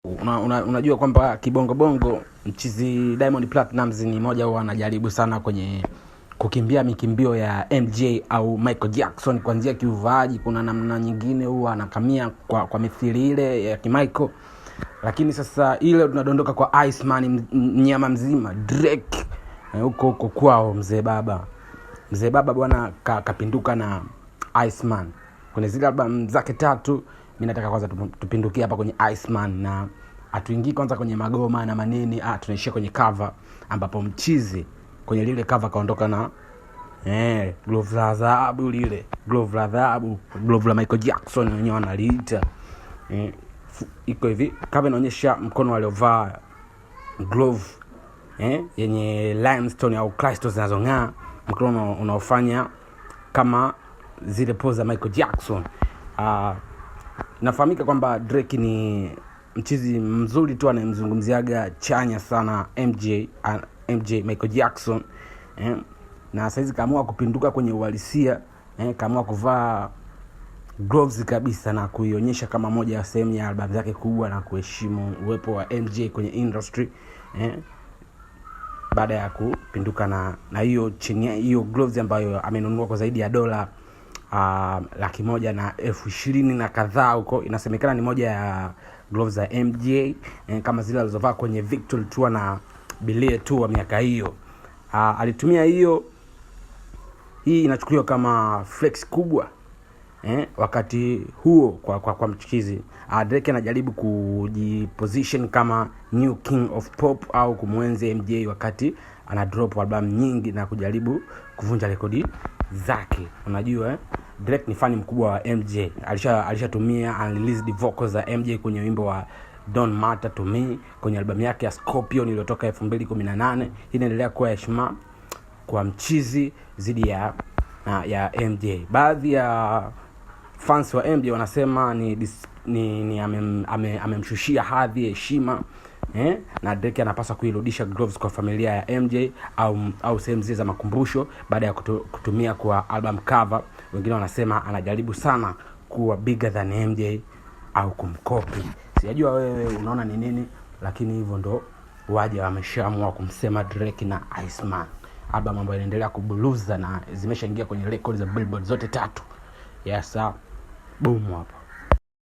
Unajua kwamba kibongo bongo mchizi Diamond Platnumz ni moja huwa anajaribu sana kwenye kukimbia mikimbio ya MJ au Michael Jackson kuanzia kiuvaaji. Kuna namna nyingine huwa anakamia kwa mithili ile ya Michael, lakini sasa ile tunadondoka kwa Iceman, mnyama mzima Drake huko kwao. Mzee baba bwana kapinduka na Iceman kwenye zile album zake 3. Mimi nataka kwanza tupindukie hapa kwenye Iceman na atuingii kwanza kwenye magoma na manini. Tunaishia kwenye cover ambapo mchizi kwenye lile cover kaondoka na glove la dhahabu, lile glove la dhahabu, glove la Michael Jackson wenyewe wanaliita. Iko hivi, cover inaonyesha mkono aliovaa glove yenye limestone au crystals zinazong'aa, mkono unaofanya kama zile pose za Michael Jackson. Nafahamika kwamba Drake ni mchizi mzuri tu, anayemzungumziaga chanya sana MJ Michael Jackson. Na saizi kaamua kupinduka kwenye uhalisia, kaamua kuvaa gloves kabisa na kuionyesha kama moja ya sehemu ya album zake kubwa na kuheshimu uwepo wa MJ kwenye industry. Baada ya kupinduka na hiyo chini hiyo gloves ambayo amenunua kwa zaidi ya $120,000 na $20,000 na kadhaa huko. Inasemekana ni moja ya gloves za MJ kama zile alizovaa kwenye Victory Tour na Billie Tour miaka hiyo. Alitumia hiyo. Hii inachukuliwa kama flex kubwa wakati huo kwa mchikizi. Drake anajaribu kujiposition kama new king of pop au kumwenzi MJ wakati ana drop album nyingi na kujaribu kuvunja rekodi zake. Unajua Drake ni fani mkubwa wa MJ. Alishatumia unreleased vocals za MJ kwenye wimbo wa Don't Matter to Me kwenye albamu yake ya Scorpion iliyotoka 2018. Hii inaendelea kuwa heshima kwa mchizi zidi ya MJ. Baadhi ya fans wa MJ wanasema ni amemshushia hadhi, heshima na Drake anapaswa kuirudisha gloves kwa familia ya MJ au sehemu zile za makumbusho baada ya kutumia kwa album cover. Wengine wanasema anajaribu sana kuwa bigger than MJ au kumkopi. Sijajua wewe unaona ni nini, lakini hivyo ndo waje wameshaamua kumsema Drake na Iceman. Album ambayo inaendelea kubuluza na zimeshaingia kwenye records za Billboard zote 3. Yes, boom hapa.